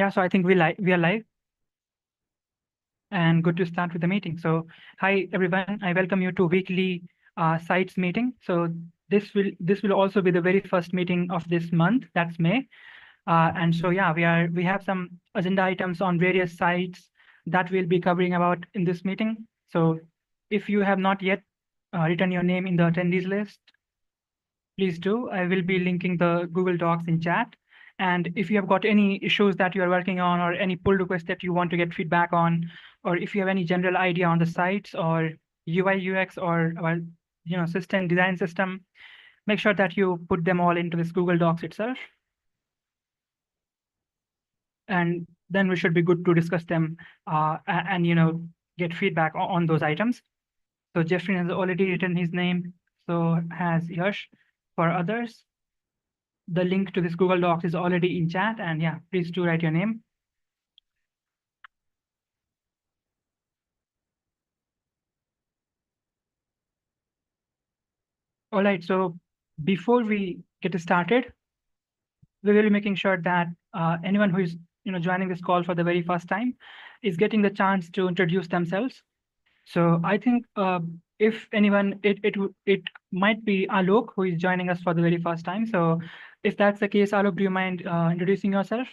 Yeah, so I think we are live and good to start with the meeting. So hi everyone, I welcome you to weekly sites meeting. So this will also be the very first meeting of this month, that's May. And so yeah, we have some agenda items on various sites that we'll be covering about in this meeting. So if you have not yet written your name in the attendees list, please do. I will be linking the Google Docs in chat. And if you have got any issues that you are working on or any pull requests that you want to get feedback on, or if you have any general idea on the sites or UI, UX, or system design system, make sure that you put them all into this Google Docs itself. And then we should be good to discuss them and get feedback on those items. So Jeffrey has already written his name, so has Yash. For others, the link to this Google Docs is already in chat, and yeah, please do write your name. All right, so before we get started, we will be making sure that anyone who is joining this call for the very first time is getting the chance to introduce themselves. So I think if anyone, it might be Alok who is joining us for the very first time. So if that's the case, Alok, do you mind introducing yourself?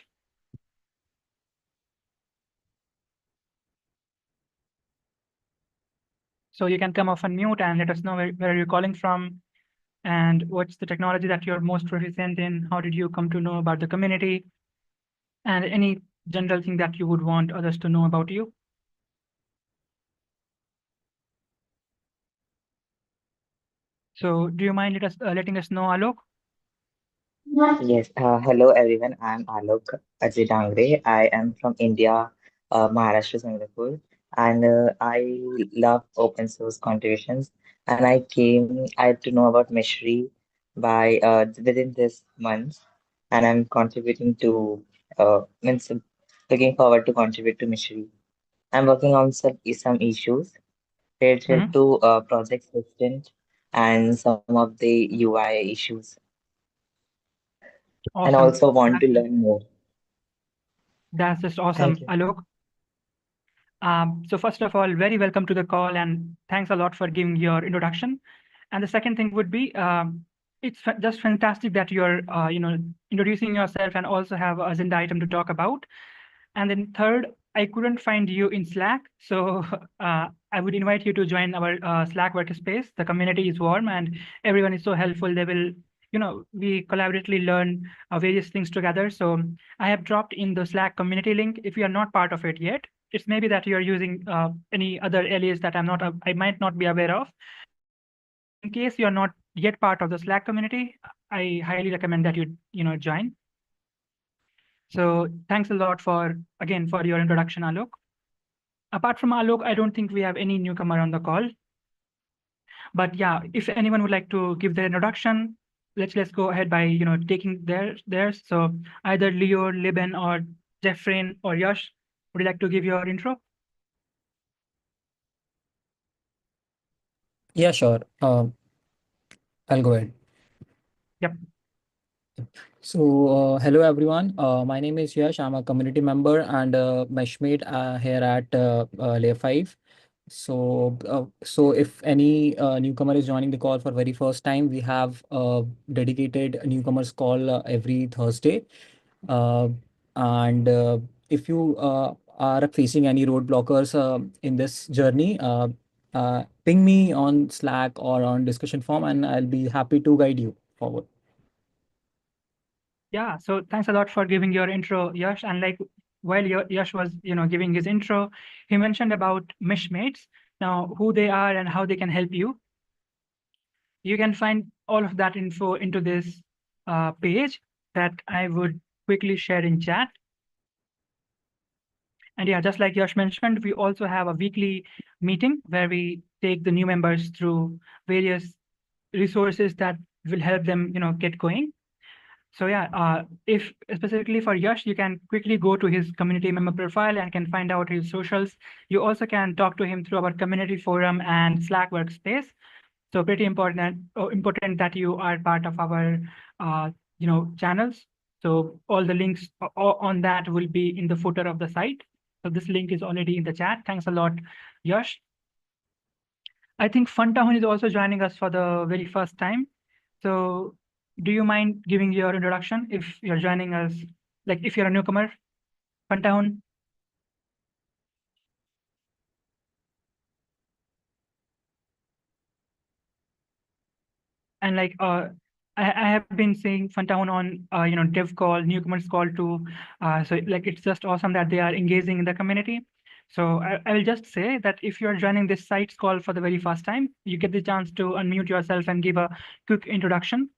So you can come off and mute and let us know where you're calling from and what's the technology that you're most proficient in. How did you come to know about the community? And any general thing that you would want others to know about you. So do you mind letting us know, Alok? Yes, hello everyone. I'm Alok Ajay Dangre. I am from India, Maharashtra, Singapore, and I love open source contributions. And I had to know about Mishri by within this month, and I'm contributing to means looking forward to contribute to Mishri. I'm working on some issues related Mhm. to Project Assistant and some of the UI issues, and Awesome. also want to learn more. That's just Thank awesome, you. Alok. So first of all, very welcome to the call and thanks a lot for giving your introduction. And the second thing would be, it's just fantastic that you're, introducing yourself and also have an agenda item to talk about. And then third, I couldn't find you in Slack. So I would invite you to join our Slack workspace. The community is warm and everyone is so helpful. They will, we collaboratively learn various things together. So I have dropped in the Slack community link. If you are not part of it yet, it's maybe that you're using any other alias that I might not be aware of. In case you're not yet part of the Slack community, I highly recommend that you join. So thanks a lot again for your introduction, Alok. Apart from Alok, I don't think we have any newcomer on the call. But yeah, if anyone would like to give their introduction, let's go ahead by taking theirs. So either Leo, Liben, or Jeffrey or Yash, would you like to give your intro? Yeah, sure. I'll go ahead. Yep. So, hello everyone. My name is Yash. I'm a community member and meshmate here at Layer 5. So if any newcomer is joining the call for very first time, we have a dedicated newcomers call every Thursday. Uh, and if you are facing any roadblockers in this journey, ping me on Slack or on discussion forum, and I'll be happy to guide you forward. Yeah, so thanks a lot for giving your intro, Yash. And like while Yash was, giving his intro, he mentioned about Meshmates. Now, who they are and how they can help you. You can find all of that info into this page that I would quickly share in chat. And yeah, just like Yash mentioned, we also have a weekly meeting where we take the new members through various resources that will help them, get going. So yeah, if specifically for Yash, you can quickly go to his community member profile and can find out his socials. You also can talk to him through our community forum and Slack workspace. So pretty important that you are part of our, channels. So all the links on that will be in the footer of the site. So this link is already in the chat. Thanks a lot, Yash. I think Funtahun is also joining us for the very first time. So do you mind giving your introduction if you're joining us, like if you're a newcomer, Funtahun? And like I have been seeing Funtahun on dev call, newcomers call too. So like it's just awesome that they are engaging in the community. So I will just say that if you are joining this site's call for the very first time, you get the chance to unmute yourself and give a quick introduction.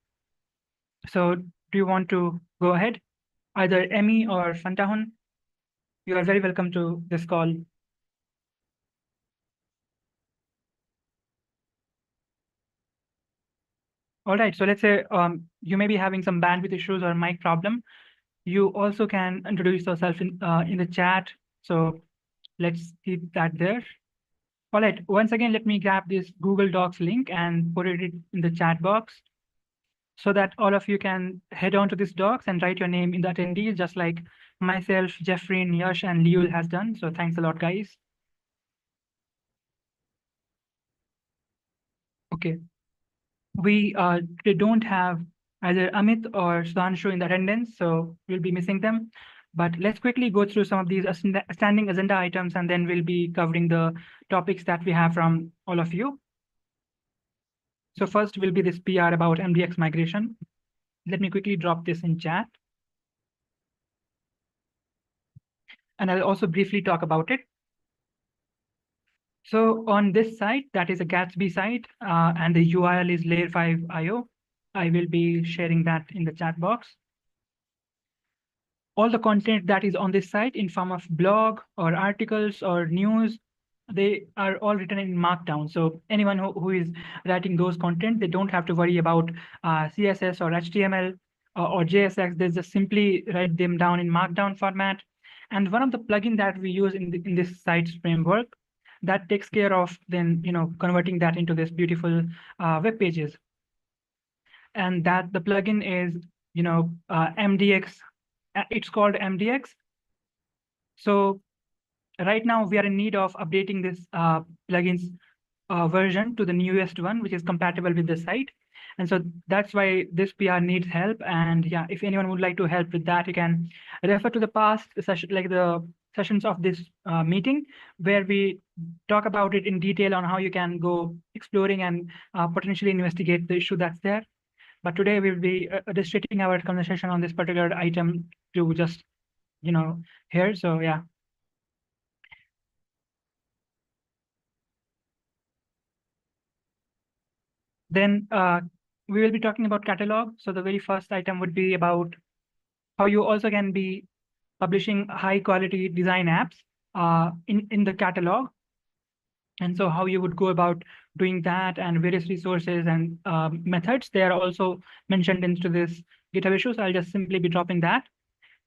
So do you want to go ahead? Either Emmy or Funtahun, you are very welcome to this call. All right, so let's say you may be having some bandwidth issues or mic problem. You also can introduce yourself in the chat. So let's keep that there. All right, once again, let me grab this Google Docs link and put it in the chat box so that all of you can head on to this docs and write your name in the attendees, just like myself, Jeffrey, Yash, and Liul has done. So thanks a lot, guys. Okay. We don't have either Amit or Sudhanshu in the attendance, so we'll be missing them. But let's quickly go through some of these standing agenda items, and then we'll be covering the topics that we have from all of you. So first will be this PR about MDX migration. Let me quickly drop this in chat. And I'll also briefly talk about it. So on this site, that is a Gatsby site, and the URL is layer5.io. I will be sharing that in the chat box. All the content that is on this site in form of blog or articles or news, they are all written in Markdown. So anyone who is writing those content, they don't have to worry about CSS or HTML or JSX. They just simply write them down in Markdown format. And one of the plugins that we use in this site's framework that takes care of then converting that into this beautiful web pages. And that the plugin is MDX. It's called MDX. So right now we are in need of updating this plugins version to the newest one, which is compatible with the site. And so that's why this PR needs help. And yeah, if anyone would like to help with that, you can refer to the past session, like the sessions of this meeting, where we talk about it in detail on how you can go exploring and potentially investigate the issue that's there. But today we will be restricting our conversation on this particular item to just, here. So yeah. Then we will be talking about catalog. So the very first item would be about how you also can be publishing high quality design apps in the catalog. And so how you would go about doing that and various resources and methods. They are also mentioned into this GitHub issue. So I'll just simply be dropping that.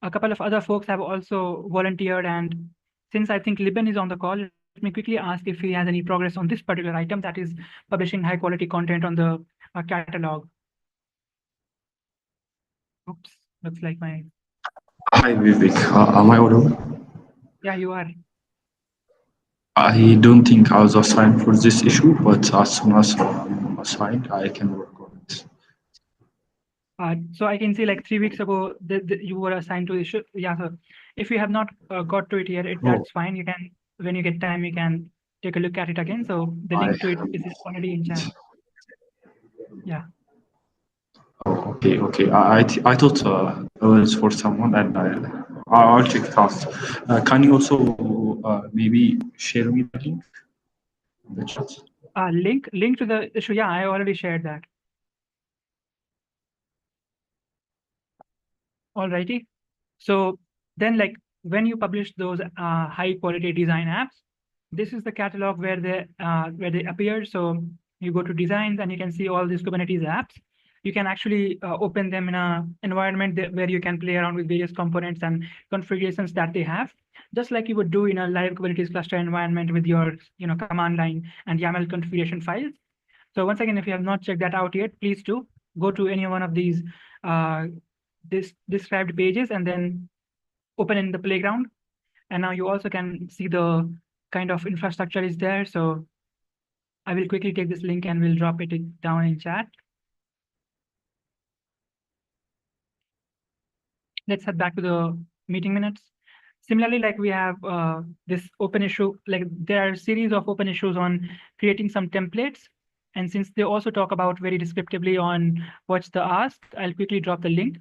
A couple of other folks have also volunteered. And since I think Liben is on the call, let me quickly ask if he has any progress on this particular item, that is publishing high quality content on the catalog. Oops, looks like my... Hi, Vivek. Am I audible? Yeah, you are. I don't think I was assigned for this issue, but as soon as I'm assigned, I can work on it. So I can see like 3 weeks ago you were assigned to the issue. Yeah, so if you have not got to it yet, that's fine. You can, when you get time, you can take a look at it again. So the link to it is already in chat. Yeah. Oh, okay. I thought it was for someone, and I'll check it out. Can you also maybe share me the link in the chat? Link to the issue. Yeah, I already shared that. Alrighty. So then, like when you publish those high quality design apps, this is the catalog where they appear. So you go to designs and you can see all these Kubernetes apps. You can actually open them in an environment where you can play around with various components and configurations that they have, just like you would do in a live Kubernetes cluster environment with your command line and YAML configuration files. So once again, if you have not checked that out yet, please do go to any one of these described pages and then open in the playground. And now you also can see the kind of infrastructure is there. So I will quickly take this link and we'll drop it down in chat. Let's head back to the meeting minutes. Similarly, like we have this open issue, like there are a series of open issues on creating some templates. And since they also talk about very descriptively on what's the ask, I'll quickly drop the link.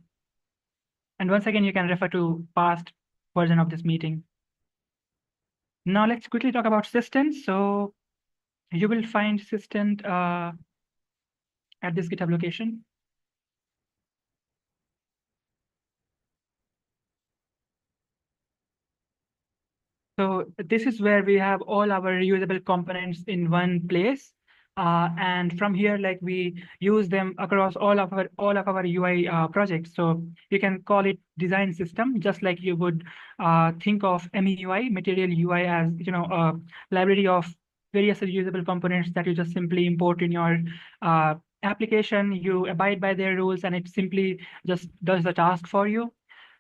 And once again, you can refer to past version of this meeting. Now let's quickly talk about Systent. So you will find Systent at this GitHub location. So this is where we have all our reusable components in one place. And from here, like we use them across all of our UI projects. So you can call it design system, just like you would think of MEUI, Material UI, as a library of various reusable components that you just simply import in your application. You abide by their rules, and it simply just does the task for you.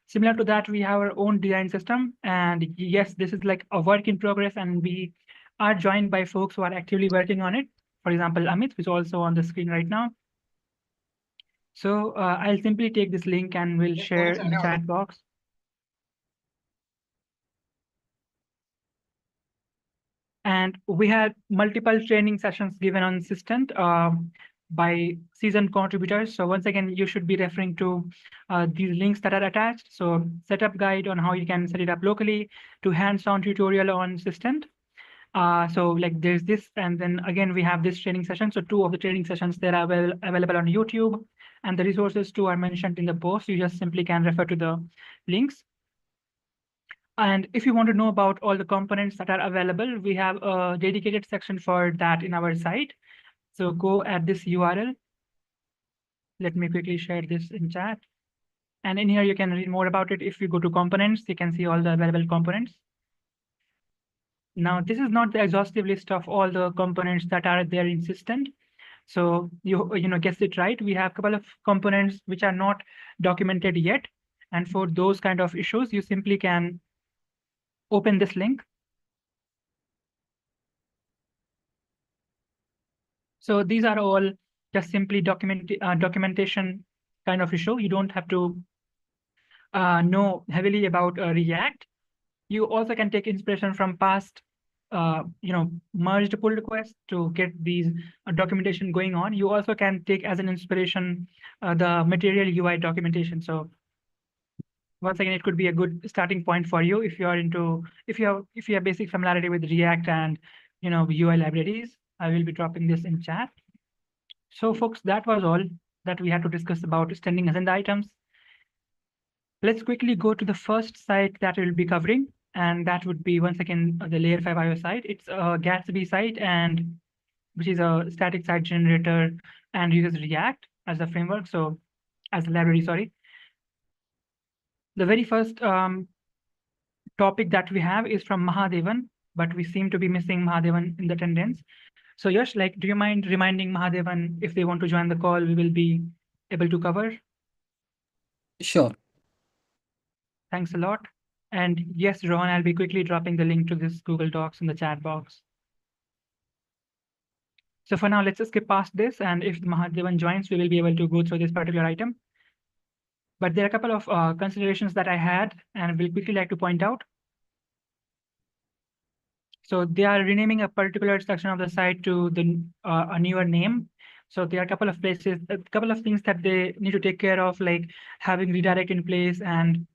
Similar to that, we have our own design system. And yes, this is like a work in progress, and we are joined by folks who are actively working on it. For example, Amit, who's also on the screen right now. So I'll simply take this link and we'll share in the chat box. And we had multiple training sessions given on Systent by seasoned contributors. So once again, you should be referring to these links that are attached. So setup guide on how you can set it up locally, to hands-on tutorial on Systent. So like there's this, and then again, we have this training session. So 2 of the training sessions that are available on YouTube, and the resources too are mentioned in the post. You just simply can refer to the links. And if you want to know about all the components that are available, we have a dedicated section for that in our site. So go at this URL. Let me quickly share this in chat. And in here, you can read more about it. If you go to components, you can see all the available components. Now, this is not the exhaustive list of all the components that are there in Systent. So you guessed it right. We have a couple of components which are not documented yet. And for those kind of issues, you simply can open this link. So these are all just simply documentation kind of issue. You don't have to know heavily about React. You also can take inspiration from past, merged pull requests to get these documentation going on. You also can take as an inspiration the Material UI documentation. So once again, it could be a good starting point for you if you have basic familiarity with React and UI libraries. I will be dropping this in chat. So folks, that was all that we had to discuss about standing agenda items. Let's quickly go to the first site that we'll be covering, and that would be once again the Layer 5 IO site. It's a Gatsby site, and which is a static site generator and uses React as a framework, so as a library, sorry. The very first topic that we have is from Mahadevan, but we seem to be missing Mahadevan in the attendance. So Yash, like, do you mind reminding Mahadevan if they want to join the call, we will be able to cover? Sure. Thanks a lot. And yes, Rohan, I'll be quickly dropping the link to this Google Docs in the chat box. So for now, let's just skip past this. And if Mahadevan joins, we will be able to go through this particular item. But there are a couple of considerations that I had and will quickly like to point out. So they are renaming a particular section of the site to a newer name. So there are a couple of places, a couple of things that they need to take care of, like having redirect in place and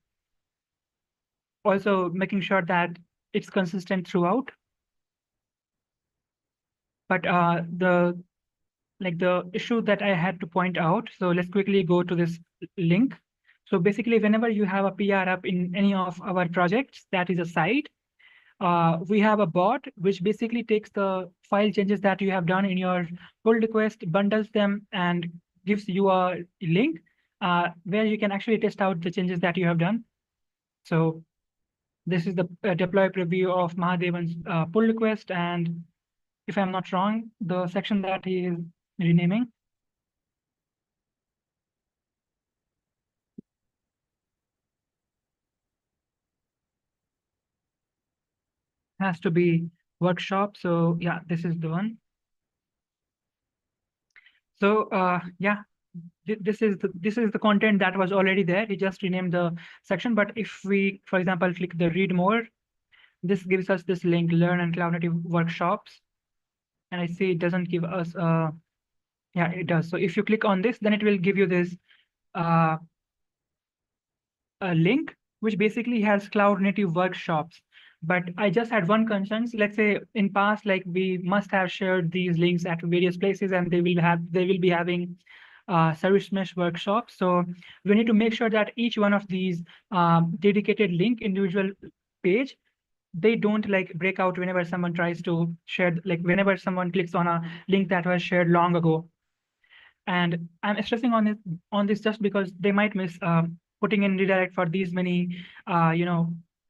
also making sure that it's consistent throughout. But the issue that I had to point out, so let's quickly go to this link. So basically, whenever you have a PR up in any of our projects, that is a site, we have a bot which basically takes the file changes that you have done in your pull request, bundles them, and gives you a link where you can actually test out the changes that you have done. So this is the deploy preview of Mahadevan's pull request. And if I'm not wrong, the section that he is renaming. has to be workshop. So yeah, this is the one. So yeah, this is the content that was already there. He just renamed the section. But if we, for example, click the read more, this gives us this link, learn and cloud native workshops. And I see it doesn't give us yeah, it does. So if you click on this, then it will give you this a link which basically has cloud native workshops. But I just had one concern. Let's say in past, like we must have shared these links at various places, and they will be having service mesh workshops. So we need to make sure that each one of these dedicated link individual page, they don't like break out whenever someone tries to share, like whenever someone clicks on a link that was shared long ago. And I'm stressing on this just because they might miss putting in redirect for these many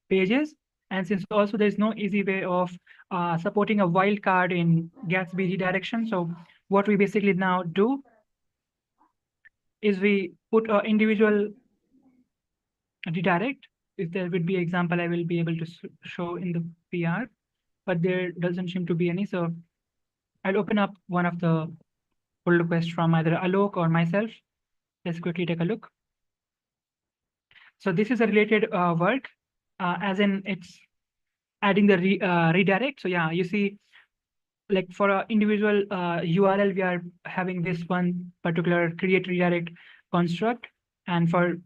pages. And since also there's no easy way of supporting a wildcard in Gatsby redirection, so what we basically now do is we put an individual redirect. If there would be example, I will be able to show in the PR, but there doesn't seem to be any. So I'll open up one of the pull requests from either Alok or myself. Let's quickly take a look. So this is a related work, as in it's adding the redirect. So yeah, you see, like for an individual URL, we are having this one particular create redirect construct, and for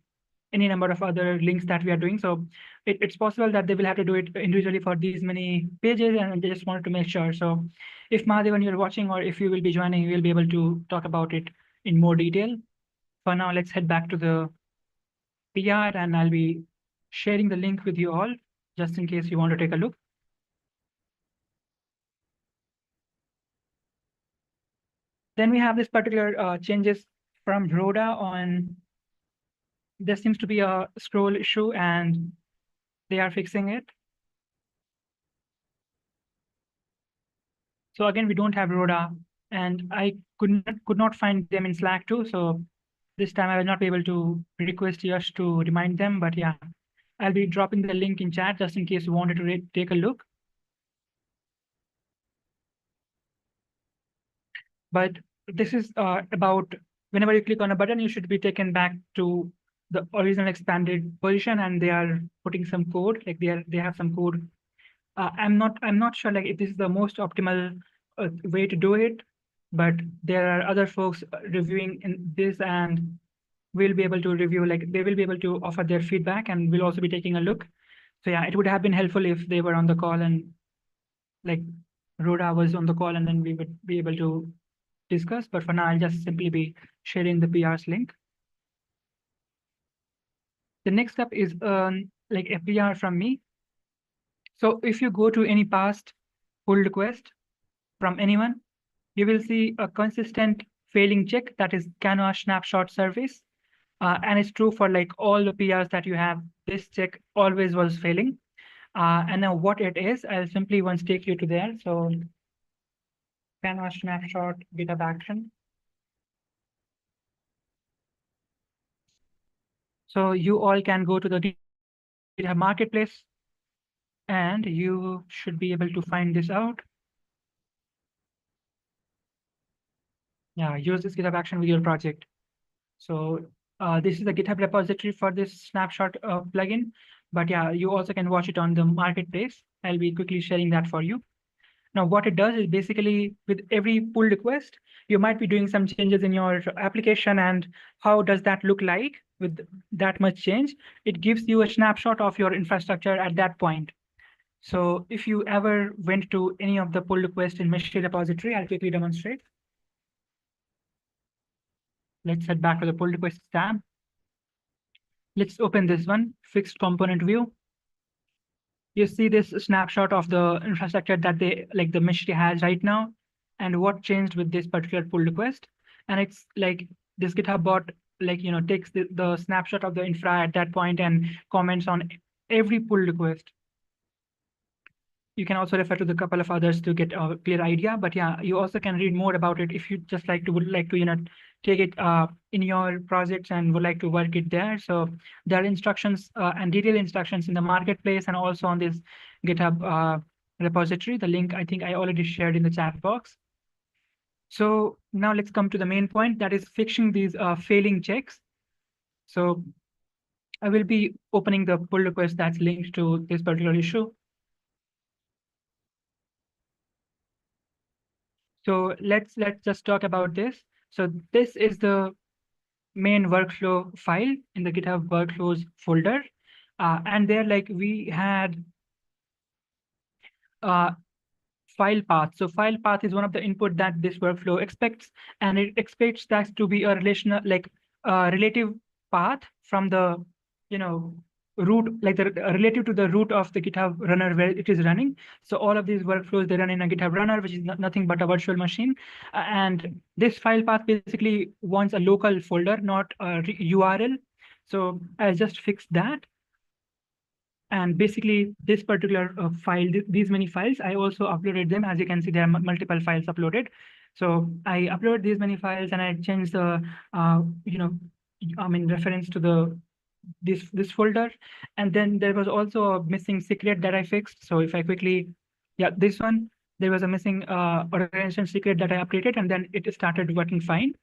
any number of other links that we are doing. So it's possible that they will have to do it individually for these many pages, and they just wanted to make sure. So if Mahadevan, you're watching, or if you will be joining, you will be able to talk about it in more detail. For now, let's head back to the PR, and I'll be sharing the link with you all, just in case you want to take a look. Then we have this particular changes from Rhoda on. There seems to be a scroll issue, and they are fixing it. So again, we don't have Rhoda, and I could not find them in Slack too. So this time I will not be able to request Yash to remind them, but yeah, I'll be dropping the link in chat just in case you wanted to take a look. But this is about whenever you click on a button, you should be taken back to the original expanded position, and they are putting some code, like they have some code. I'm not sure like if this is the most optimal way to do it, but there are other folks reviewing in this, and we'll be able to review, like they will be able to offer their feedback, and we'll also be taking a look. So yeah, it would have been helpful if they were on the call, and like Rhoda was on the call, and then we would be able to discuss. But for now, I'll just simply be sharing the PR's link. The next step is like a PR from me. So if you go to any past pull request from anyone, you will see a consistent failing check, that is Canva snapshot service. And it's true for like all the PRs that you have. This check always was failing. And now what it is, I'll simply once take you to there. So Canva snapshot GitHub action. So you all can go to the GitHub marketplace, and you should be able to find this out. Yeah, use this GitHub action with your project. So this is the GitHub repository for this snapshot plugin. But yeah, you also can watch it on the marketplace. I'll be quickly sharing that for you. Now, what it does is basically with every pull request, you might be doing some changes in your application. And how does that look like with that much change? It gives you a snapshot of your infrastructure at that point. So if you ever went to any of the pull requests in Mesh repository, I'll quickly demonstrate. Let's head back to the pull request tab. Let's open this one, fixed component view. You see this snapshot of the infrastructure that the Mesh has right now, and what changed with this particular pull request. And it's like this GitHub bot, takes the snapshot of the infra at that point and comments on every pull request. You can also refer to the couple of others to get a clear idea, but yeah, you also can read more about it if you just would like to take it in your projects and would like to work it there. So there are instructions and detailed instructions in the marketplace, and also on this GitHub repository. The link I think I already shared in the chat box. So now let's come to the main point, that is fixing these failing checks. So I will be opening the pull request that's linked to this particular issue. So let's just talk about this. So this is the main workflow file in the GitHub workflows folder. And there, like, we had file path. So file path is one of the input that this workflow expects, and it expects that to be a relational, like relative path from the, root, like the relative to the root of the GitHub runner where it is running. So all of these workflows, they run in a GitHub runner, which is nothing but a virtual machine. And this file path basically wants a local folder, not a URL. So I just fixed that. And basically, this particular file, these many files, I also uploaded them. As you can see, there are multiple files uploaded. So I uploaded these many files, and I changed the, reference to this folder. And then there was also a missing secret that I fixed. So if I quickly, this one, there was a missing organization secret that I updated, and then it started working fine.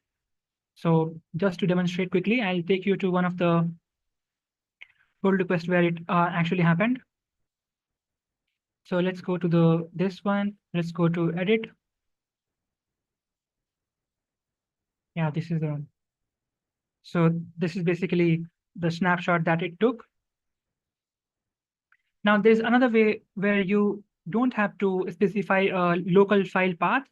So just to demonstrate quickly, I'll take you to one of the pull request where it actually happened. So let's go to this one. Let's go to edit. Yeah, this is the one. So this is basically the snapshot that it took. Now there's another way where you don't have to specify a local file path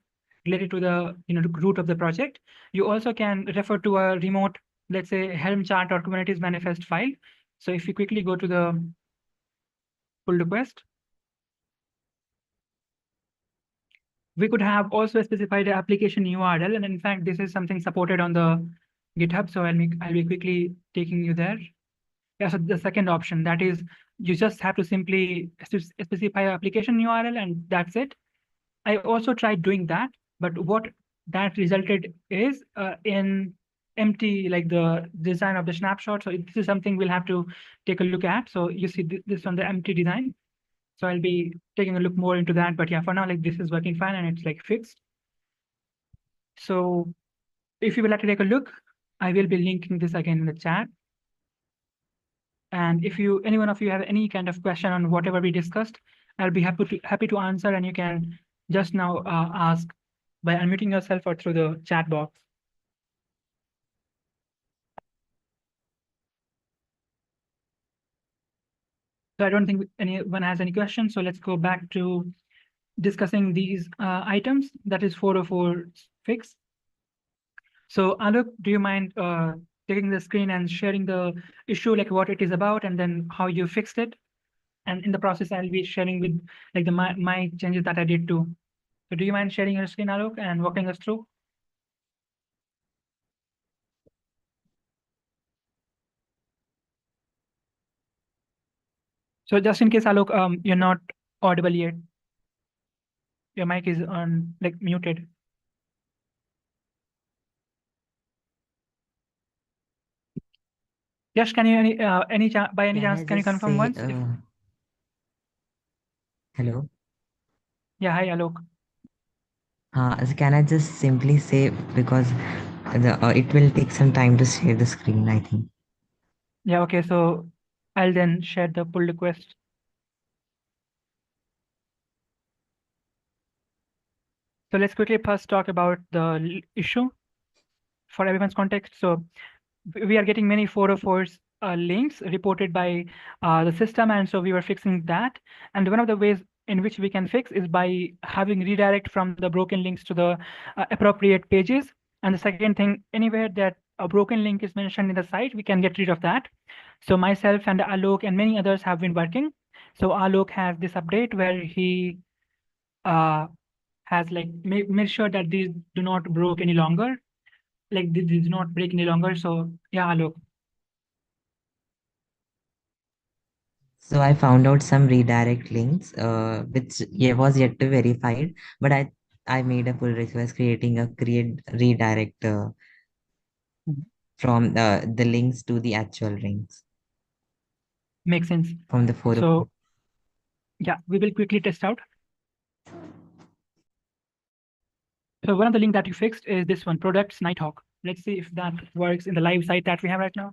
related to the root of the project. You also can refer to a remote, let's say Helm chart or Kubernetes manifest file. So if you quickly go to the pull request, we could have also specified the application URL, and in fact, this is something supported on the GitHub. So I'll be quickly taking you there. Yeah, so the second option, that is, you just have to simply specify your application URL, and that's it. I also tried doing that, but what that resulted is in empty, like the design of the snapshot. So this is something we'll have to take a look at. So you see this on the empty design. So I'll be taking a look more into that. But yeah, for now, like, this is working fine and it's like fixed. So if you would like to take a look, I will be linking this again in the chat. And if any one of you have any kind of question on whatever we discussed, I'll be happy to answer, and you can just now ask by unmuting yourself or through the chat box. So I don't think anyone has any questions. So let's go back to discussing these items. That is 404 fix. So Alok, do you mind taking the screen and sharing the issue, like what it is about, and then how you fixed it? And in the process, I'll be sharing with like my changes that I did too. So do you mind sharing your screen, Alok, and walking us through? So just in case, Alok, you're not audible yet. Your mic is on, like, muted. Yes, can you by any chance can you confirm once? Hello. Yeah, hi, Alok. So can I just simply say, because it will take some time to share the screen, I think. Yeah, okay, so I'll then share the pull request. So let's quickly first talk about the issue for everyone's context. So we are getting many 404s links reported by the system, and so we were fixing that. And one of the ways in which we can fix is by having redirect from the broken links to the appropriate pages. And the second thing, anywhere that a broken link is mentioned in the site, we can get rid of that. So myself and Alok and many others have been working. So Alok has this update where he has like made sure that these do not broke any longer, like this do not break any longer. So yeah, Alok. So I found out some redirect links, which was yet to verified, but I made a pull request creating a redirect from the links to the actual links. Makes sense. From the 404. So yeah, we will quickly test out. So one of the link that you fixed is this one, products Nighthawk. Let's see if that works in the live site that we have right now.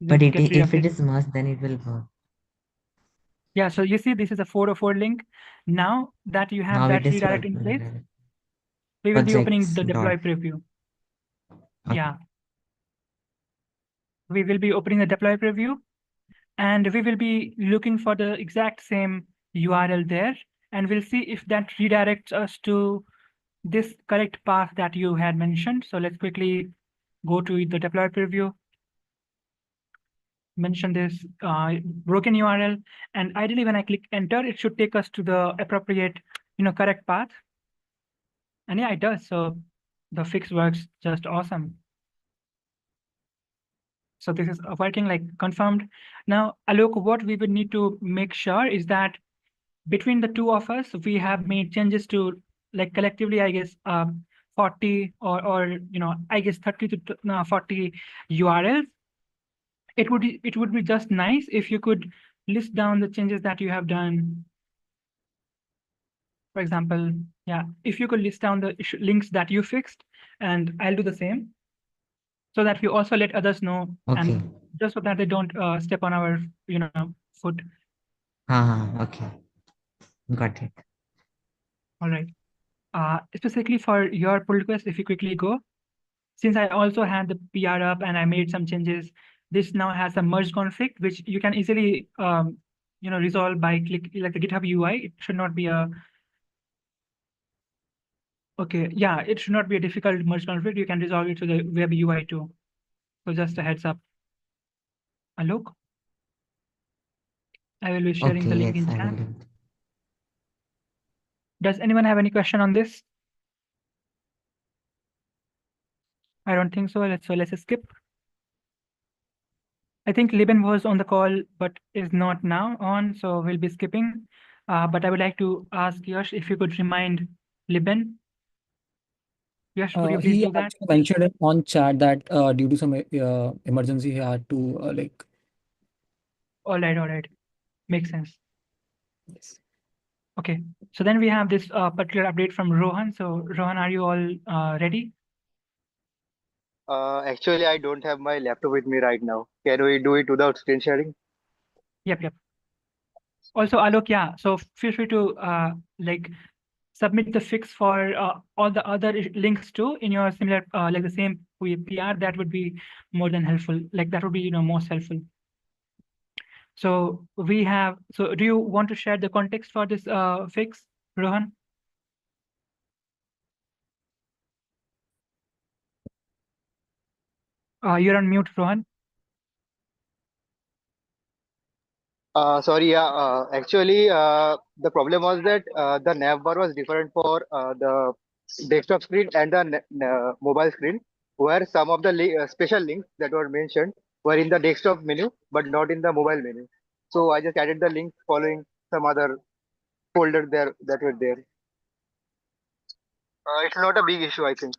But Let's get rid if of it this. is merged, then it will work. Yeah, so you see this is a 404 link. Now that you have Now that it is redirect in place, redirect. we will be opening Projects the deploy dot. preview. Okay. Yeah. We will be opening the deploy preview, and we will be looking for the exact same URL there, and we'll see if that redirects us to this correct path that you had mentioned. So let's quickly go to the deploy preview, mention this broken URL, and ideally when I click enter, it should take us to the appropriate, correct path. And yeah, it does. So the fix works just awesome. So this is working like confirmed. Now, Alok, what we would need to make sure is that between the two of us, we have made changes to like collectively, I guess, 40 or I guess 30 to 40 URLs. It would be just nice if you could list down the changes that you have done. For example, yeah, if you could list down the links that you fixed, and I'll do the same, so that we also let others know, Okay. and just so that they don't step on our foot. Okay. Got it. All right. Specifically for your pull request, if you quickly go, since I also had the PR up and I made some changes, this now has a merge conflict, which you can easily resolve by click like the GitHub UI. It should not be a it should not be a difficult merge conflict. You can resolve it to the web UI too. So just a heads up. Alok, I will be sharing Okay, the link yes, in I chat. will do. Does anyone have any question on this? I don't think so. Let's skip. I think Liben was on the call, but is not now on, so we'll be skipping. But I would like to ask Yash if you could remind Liben. Yash, could you please He do that? actually mentioned it on chat that due to some emergency, he had to like. All right. Makes sense. Yes. Okay, so then we have this particular update from Rohan. So Rohan, are you all ready? Actually, I don't have my laptop with me right now. Can we do it without screen sharing? Yep. Also, Alok, yeah. So feel free to like submit the fix for all the other links too in your similar like the same PR. That would be more than helpful. Like that would be most helpful. So we have. So do you want to share the context for this fix, Rohan? You're on mute, Rohan. Sorry, yeah. Actually, the problem was that the nav bar was different for the desktop screen and the mobile screen, where some of the special links that were mentioned were in the desktop menu, but not in the mobile menu. So I just added the link following some other folder there that were there. It's not a big issue, I think.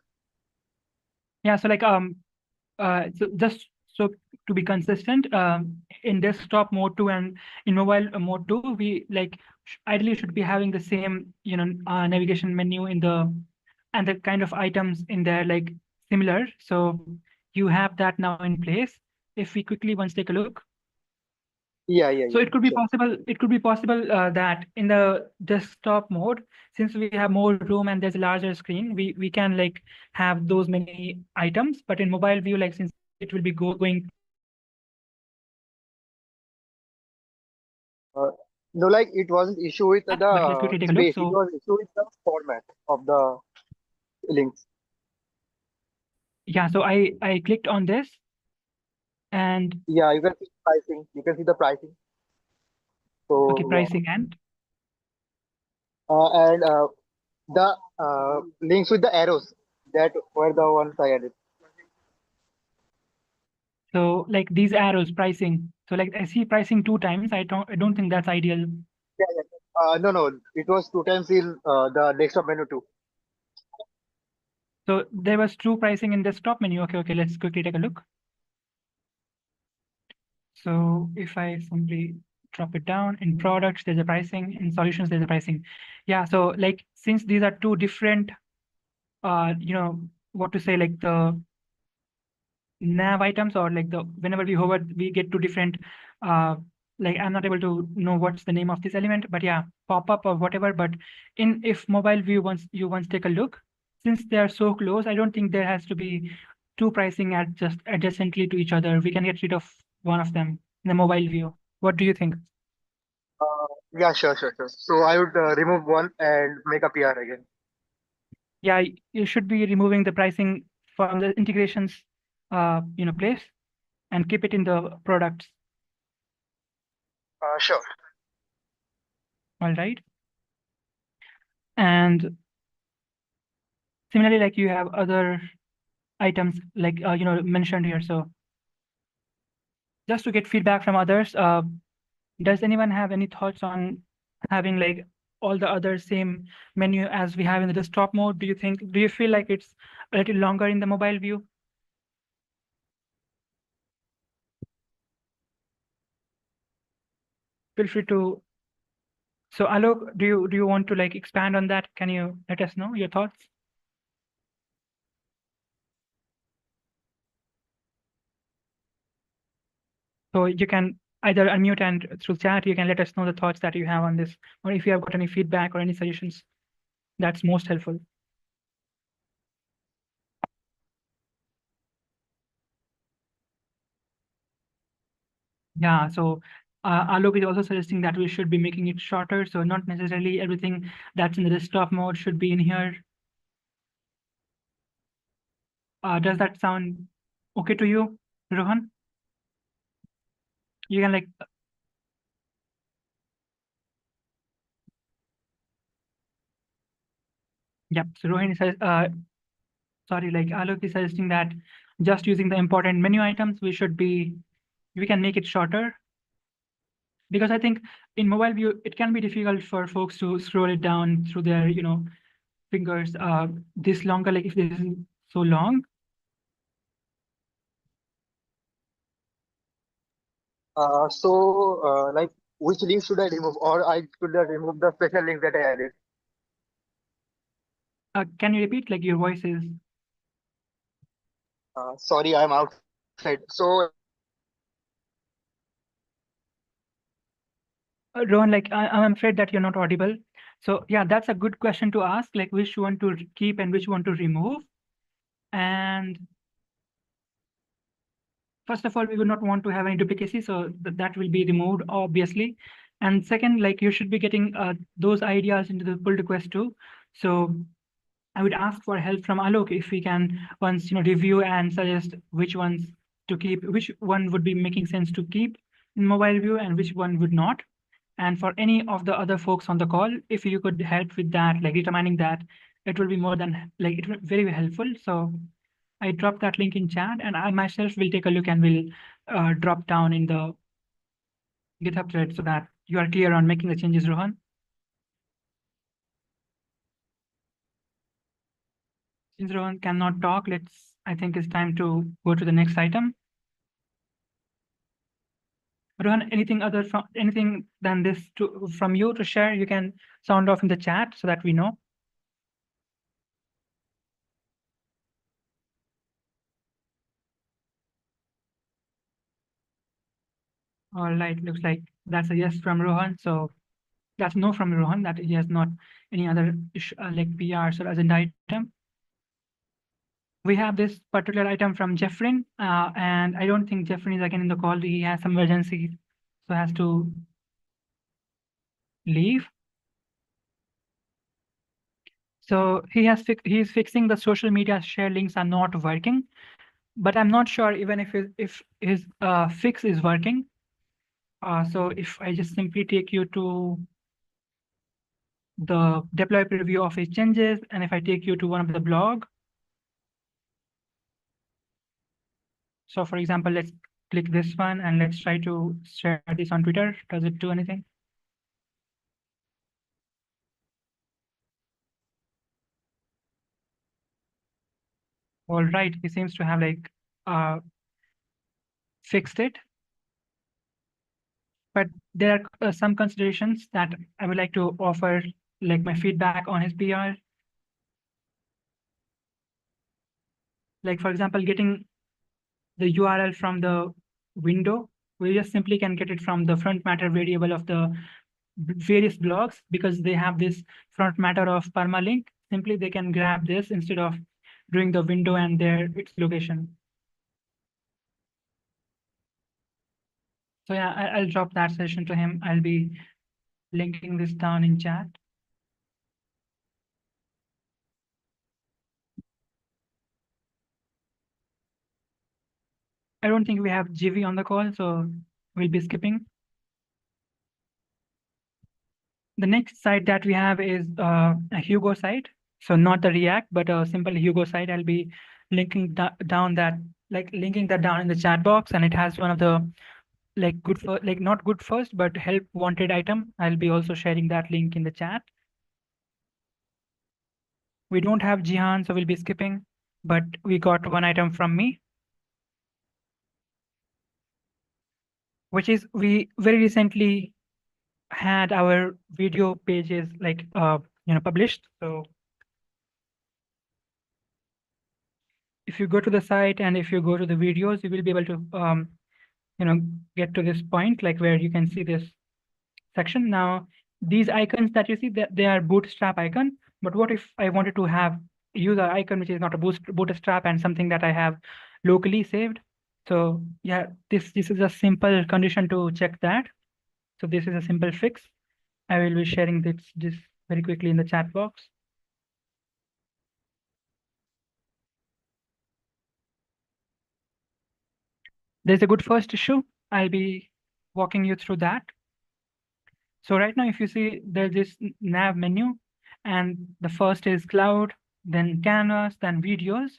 Yeah. So like so just so to be consistent, in desktop mode 2 and in mobile mode 2, we like ideally should be having the same navigation menu in the and the kind of items in there like similar. So you have that now in place. If we quickly once take a look. Yeah. So it could be Sure. possible. It could be possible that in the desktop mode, since we have more room and there's a larger screen, we can like have those many items. But in mobile view, like since it will be going. No, like it wasn't issue with But let's the quickly take a look. space. It So was issue with the format of the links. yeah, so I clicked on this, and Yeah, you can see pricing. You can see the pricing. So okay, pricing and and the links with the arrows that were the ones I added. so like these arrows pricing. So like I see pricing 2 times. I don't think that's ideal. Yeah. No, it was 2 times in the desktop menu too. So there was true pricing in desktop menu. Okay, let's quickly take a look. So if I simply drop it down. In products, there's a pricing. In solutions, there's a pricing. Yeah, so like since these are two different, what to say, like the nav items or like the whenever we hover, we get two different, like I'm not able to know what's the name of this element, but yeah, pop up or whatever. But if mobile view once take a look, since they are so close, I don't think there has to be two pricing at just adjacently to each other. We can get rid of one of them in the mobile view. What do you think? Yeah, sure. So I would remove one and make a PR again. Yeah, you should be removing the pricing from the integrations, place and keep it in the products. Sure. All right. And similarly, like you have other items like, mentioned here. So just to get feedback from others, does anyone have any thoughts on having like all the other same menu as we have in the desktop mode? Do you feel like it's a little longer in the mobile view? Feel free to. So Alok, do you want to like expand on that? Can you let us know your thoughts? So you can either unmute and through chat, you can let us know the thoughts that you have on this, or if you have got any feedback or any suggestions, that's most helpful. Yeah, so Alok is also suggesting that we should be making it shorter. So not necessarily everything that's in the desktop mode should be in here. Does that sound okay to you, Rohan? You can like. Yep. So Rohan says, sorry, like Alok is suggesting that just using the important menu items, we can make it shorter. Because I think in mobile view, it can be difficult for folks to scroll it down through their, fingers this longer, like if this is so long. Like which link should I remove, or I should remove the special link that I added? Can you repeat? Like your voice is. Sorry, I'm outside. So Rohan, like I'm afraid that you're not audible. So yeah, that's a good question to ask, like which one to keep and which one to remove. And first of all, we would not want to have any duplicacy, so that will be removed, obviously. And second, like you should be getting those ideas into the pull request too. So I would ask for help from Alok if we can once review and suggest which ones to keep, which one would be making sense to keep in mobile view and which one would not. And for any of the other folks on the call, if you could help with that, like determining that, it will be more than like it will be very helpful. So I dropped that link in chat, and I myself will take a look and will drop down in the GitHub thread so that you are clear on making the changes, Rohan. Since Rohan cannot talk, I think it's time to go to the next item. Rohan, anything than this from you to share? You can sound off in the chat so that we know. All right, looks like that's a yes from Rohan. So that's no from Rohan, that he has not any other like PRs or agenda item. We have this particular item from Jeffrin, and I don't think Jeffrin is again in the call. He has some emergency, so has to leave. So he's fixing the social media share links are not working, but I'm not sure even if his fix is working. So if I just simply take you to the deploy preview of his changes, and if I take you to one of the blog. So for example, let's click this one and let's try to share this on Twitter. Does it do anything? All right, he seems to have like fixed it. but there are some considerations that I would like to offer, like my feedback on his PR. Like, for example, getting the URL from the window, we just simply can get it from the front matter variable of the various blogs, because they have this front matter of permalink. Simply they can grab this instead of doing the window and its location. So yeah, I'll drop that session to him. I'll be linking this down in chat. I don't think we have GV on the call, so we'll be skipping. The next site that we have is a Hugo site. So not the React, but a simple Hugo site. I'll be linking down that, linking that down in the chat box, and it has one of the not good first, but help wanted item. I'll be also sharing that link in the chat. We don't have Jihan, so we'll be skipping, but we got one item from me, which is we very recently had our video pages published. So if you go to the site and if you go to the videos, you will be able to get to this point, like where you can see this section. Now, these icons that you see, they are bootstrap icon. But what if I wanted to use an icon which is not a bootstrap and something that I have locally saved? So yeah, this is a simple condition to check that. So this is a simple fix. I will be sharing this very quickly in the chat box. There's a good first issue. I'll be walking you through that. So right now, if you see, there's this nav menu, and the first is cloud, then canvas, then videos.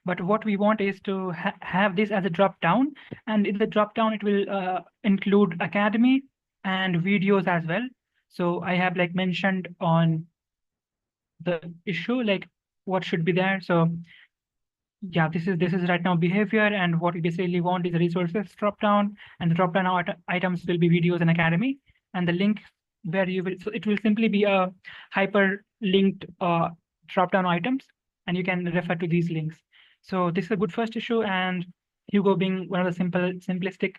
But what we want is to have this as a drop down, and in the drop down, it will include academy and videos as well. So I have mentioned on the issue, what should be there. So yeah, this is right now behavior, and what we basically want is a resources drop down, and the drop down items will be videos and academy, and the link where you will, so it will simply be a hyperlinked drop down items, and you can refer to these links. So this is a good first issue, and Hugo being one of the simplistic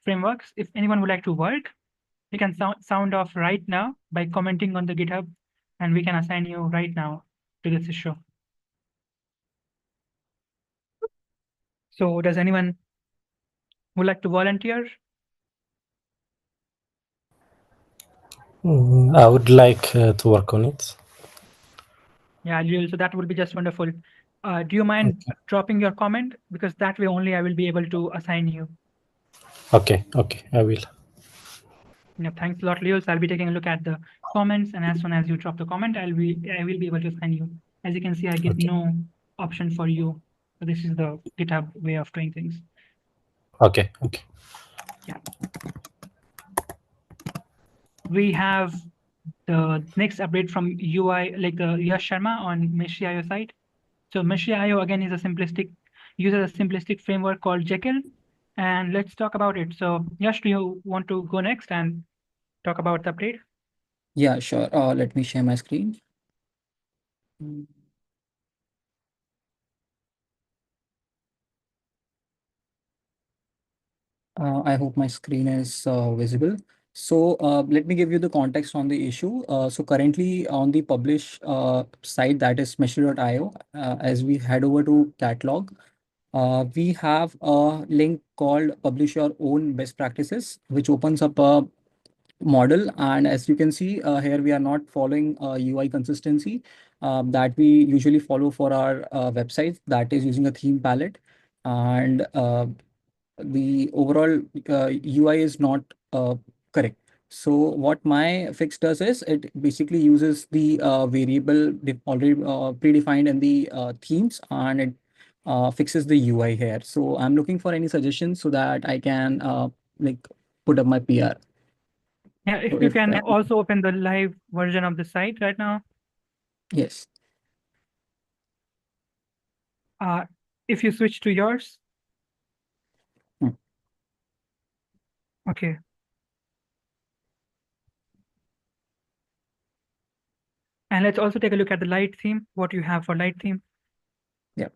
frameworks, if anyone would like to work, you can sound off right now by commenting on the GitHub, and we can assign you right now to this issue. So does anyone would like to volunteer? I would like to work on it. Yeah, so that would be just wonderful. Do you mind dropping your comment? Because that way only I will be able to assign you. Okay, I will. Yeah, thanks a lot, Leo. So I'll be taking a look at the comments, and as soon as you drop the comment, I will be able to assign you. As you can see, I get no option for you. So this is the GitHub way of doing things. Okay. Yeah. We have the next update from UI, Yash Sharma on Meshi.io site. So Meshi.io again is uses a simplistic framework called Jekyll, and let's talk about it. So Yash, do you want to go next and talk about the update? Yeah, sure. Let me share my screen. I hope my screen is visible. So let me give you the context on the issue. So currently on the publish site, that is Meshi.io, as we head over to catalog, we have a link called Publish Your Own Best Practices, which opens up a model. And as you can see here, we are not following UI consistency that we usually follow for our websites, that is using a theme palette. And the overall UI is not correct. So what my fix does is it basically uses the variable already predefined in the themes, and it fixes the UI here. So I'm looking for any suggestions so that I can put up my PR. Yeah, if So you can also open the live version of the site right now. Yes. If you switch to yours. Okay. And let's also take a look at the light theme, what you have for light theme. Yeah.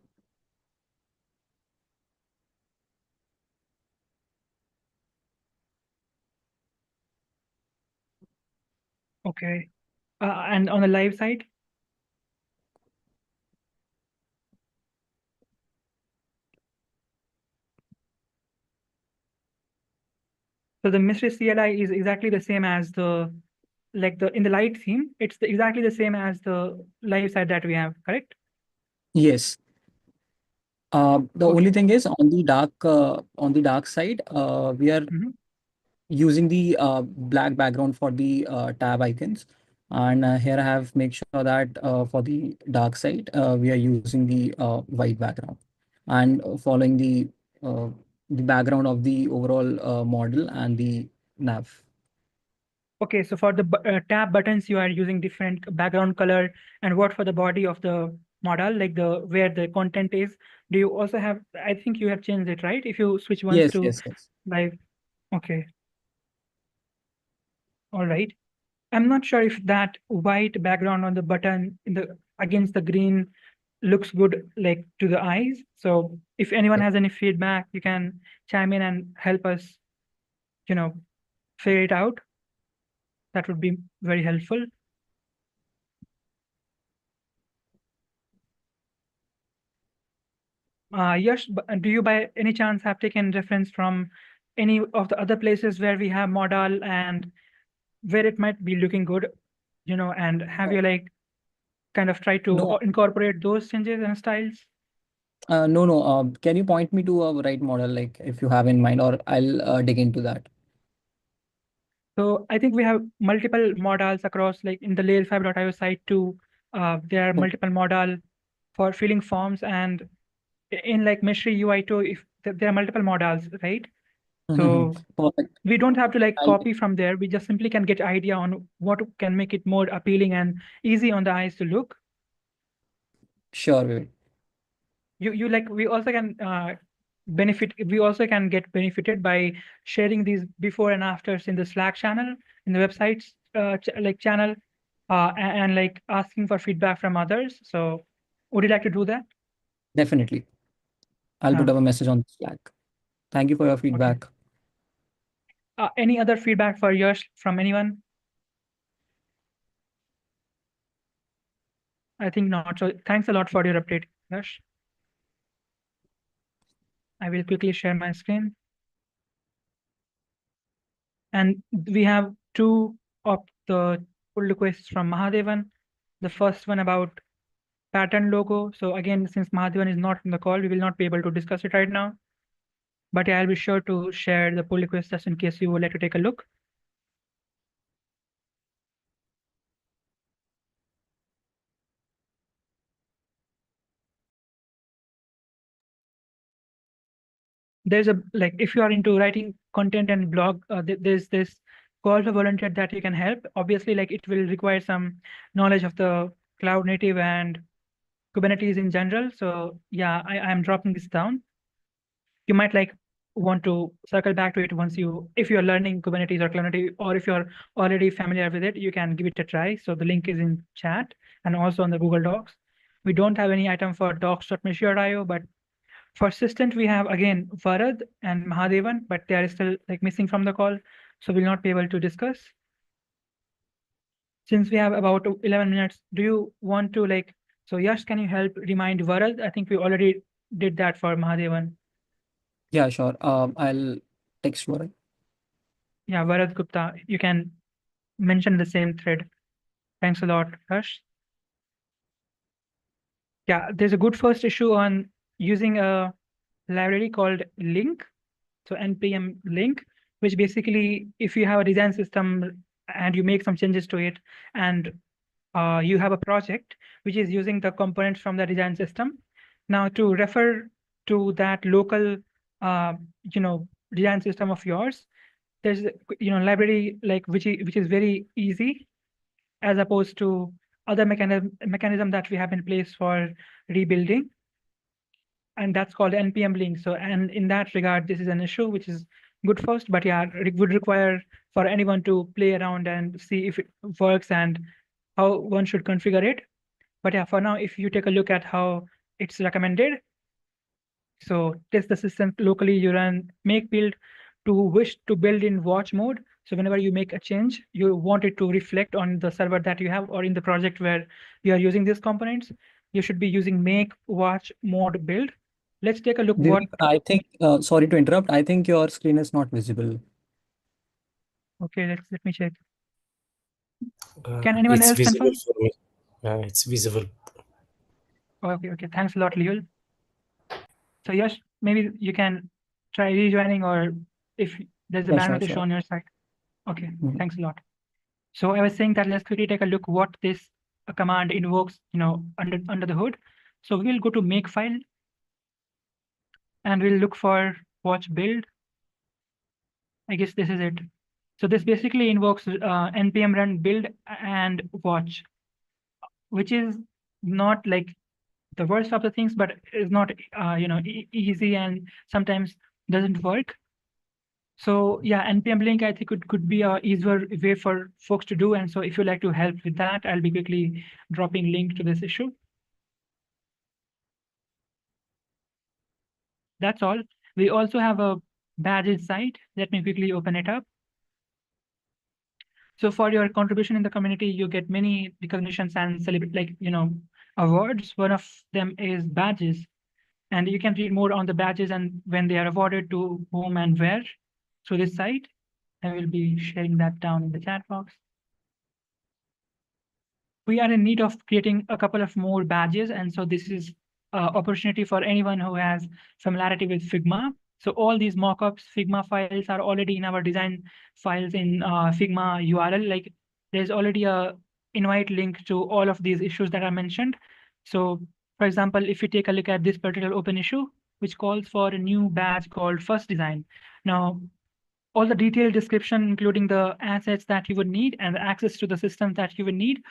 Okay. And on the live side? So the mystery CLI is exactly the same as in the light theme, it's exactly the same as the live side that we have, correct? Yes. The Okay. only thing is on the dark side, we are Mhm. using the black background for the tab icons. And here I have make sure that for the dark side, we are using the white background and following the background of the overall model and the nav. Okay, so for the tab buttons, you are using different background color, and what for the body of the model, like where the content is. Do you also have? I think you have changed it, right? If you switch once Yes, to yes, yes. live. Okay. All right. I'm not sure if that white background on the button against the green looks good like to the eyes. So if anyone has any feedback, you can chime in and help us, figure it out. That would be very helpful. Yes, do you by any chance have taken reference from any of the other places where we have modal and where it might be looking good, and have you kind of tried to No, incorporate those changes and styles? no. Can you point me to a right model, like if you have in mind, or I'll dig into that. So I think we have multiple modals across, like in the layer5.io site too. There are Oh. multiple modal for filling forms, and in like Mystery UI too, if there are multiple modals, right? So Perfect. we don't have to like I'll, copy from there. We just simply can get idea on what can make it more appealing and easy on the eyes to look. sure, we will. We also can we also can get benefited by sharing these before and afters in the Slack channel, in the website's channel, and like asking for feedback from others. So would you like to do that? Definitely. I'll put No. up a message on Slack. Thank you for your Okay. feedback. Any other feedback for yours from anyone? I think not. So thanks a lot for your update, Yash. I will quickly share my screen. And we have two of the pull requests from Mahadevan. The first one about pattern logo. So again, since Mahadevan is not in the call, we will not be able to discuss it right now. But yeah, I'll be sure to share the pull request just in case you would like to take a look. There's if you are into writing content and blog, there's this call for volunteer that you can help. Obviously, it will require some knowledge of the cloud native and Kubernetes in general. So yeah, I'm dropping this down. You might want to circle back to it if you're learning Kubernetes or cloud native, or if you're already familiar with it, you can give it a try. So the link is in chat and also on the Google Docs. We don't have any item for docs.mystery.io, but for assistant, we have again Varad and Mahadevan, but they are still missing from the call, so we'll not be able to discuss. Since we have about 11 minutes, do you want to so Yash, can you help remind Varad? I think we already did that for Mahadevan. Yeah, sure. I'll text Varad. Yeah, Varad Gupta, you can mention the same thread. Thanks a lot, Yash. Yeah, there's a good first issue on using a library called Link. So npm link, which basically, if you have a design system and you make some changes to it, and you have a project which is using the components from the design system. Now, to refer to that local, design system of yours, there's library which is very easy, as opposed to other mechanism that we have in place for rebuilding, and that's called npm link. So, and in that regard, this is an issue which is good first, but yeah, it would require for anyone to play around and see if it works and how one should configure it. But yeah, for now, if you take a look at how it's recommended, so test the system locally, you run make build to wish to build in watch mode. So whenever you make a change, you want it to reflect on the server that you have or in the project where you are using these components, you should be using make watch mode build. Let's take a look what. I think, sorry to interrupt. I think your screen is not visible. Okay, let me check. Can anyone It's else visible confirm? for me. It's visible. Okay. Thanks a lot, Leo. So yes, maybe you can try rejoining, or if there's a Yeah, bandwidth issue sure. on your side. Okay, Mhm. thanks a lot. So I was saying that let's quickly take a look what this command invokes, under the hood. So we'll go to makefile and we'll look for watch build. I guess this is it. So this basically invokes npm run build and watch, which is not like the worst of the things, but is not easy and sometimes doesn't work. So yeah, npm link I think could be a easier way for folks to do. And so if you'd like to help with that, I'll be quickly dropping link to this issue. That's all. We also have a badges site. Let me quickly open it up. So for your contribution in the community, you get many recognitions and awards. One of them is badges. And you can read more on the badges and when they are awarded to whom and where through this site. I will be sharing that down in the chat box. We are in need of creating a couple of more badges. And so this is an opportunity for anyone who has familiarity with Figma. So all these mockups, Figma files are already in our design files in Figma URL. Like there's already a invite link to all of these issues that are mentioned. So for example, if you take a look at this particular open issue, which calls for a new badge called First Design. Now, all the detailed description, including the assets that you would need and the access to the system that you would need,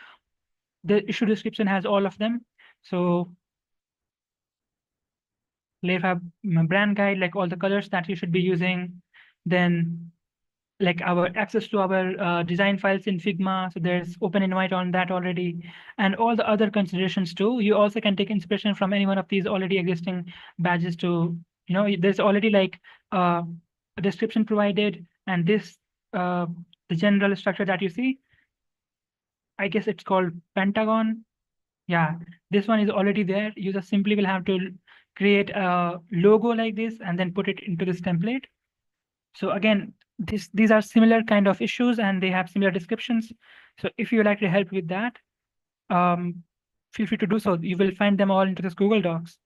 the issue description has all of them. So they have brand guide, like all the colors that you should be using. Then like our access to our design files in Figma. So there's open invite on that already. And all the other considerations too. You also can take inspiration from any one of these already existing badges to, there's already like a description provided. And this, the general structure that you see, I guess it's called Pentagon. Yeah, this one is already there. You just simply will have to create a logo like this and then put it into this template. So again, these are similar kind of issues and they have similar descriptions. So if you would like to help with that, feel free to do so. You will find them all into this Google Docs.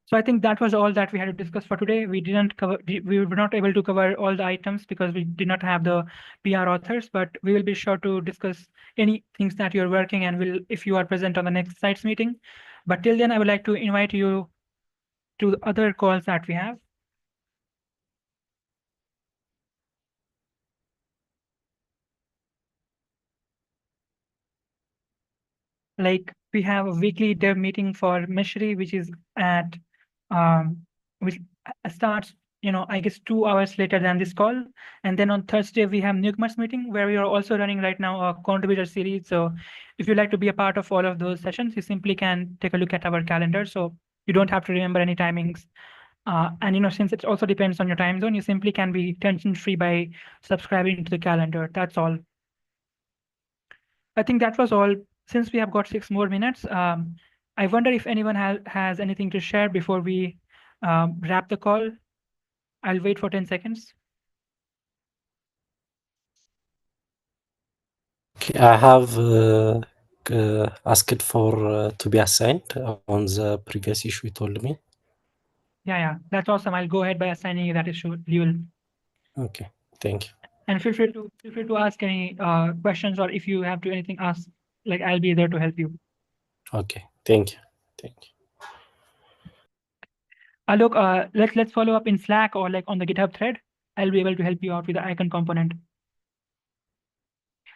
So I think that was all that we had to discuss for today. We were not able to cover all the items because we did not have the PR authors, but we will be sure to discuss any things that you're working and if you are present on the next sites meeting. But till then, I would like to invite you to the other calls that we have. Like we have a weekly dev meeting for Mishri, which is at which starts, I guess 2 hours later than this call. And then on Thursday, we have Newcomers meeting where we are also running right now a contributor series. So if you'd like to be a part of all of those sessions, you simply can take a look at our calendar. So you don't have to remember any timings. And since it also depends on your time zone, you simply can be tension-free by subscribing to the calendar. That's all. I think that was all. Since we have got 6 more minutes, I wonder if anyone has anything to share before we wrap the call. I'll wait for 10 seconds. Okay, I have asked for to be assigned on the previous issue you told me. Yeah, that's awesome. I'll go ahead by assigning you that issue, Lewel. Okay, thank you. And feel free to ask any questions, or if you have to anything ask, like I'll be there to help you. Okay, thank you. Look, let's follow up in Slack or like on the GitHub thread. I'll be able to help you out with the icon component.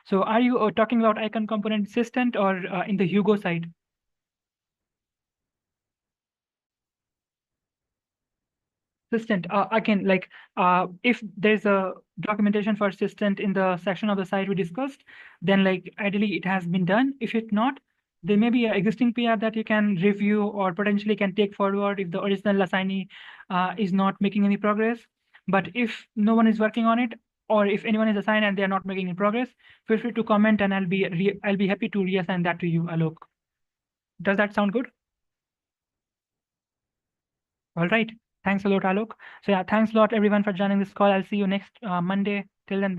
So are you talking about icon component assistant or in the Hugo side? Systent, again, like if there's a documentation for Systent in the section of the site we discussed, then like ideally it has been done. If it's not, there may be an existing PR that you can review or potentially can take forward if the original assignee is not making any progress. But if no one is working on it, or if anyone is assigned and they are not making any progress, feel free to comment and I'll be happy to reassign that to you, Alok. Does that sound good? All right. Thanks a lot, Alok. So yeah, thanks a lot everyone for joining this call. I'll see you next Monday. Till then.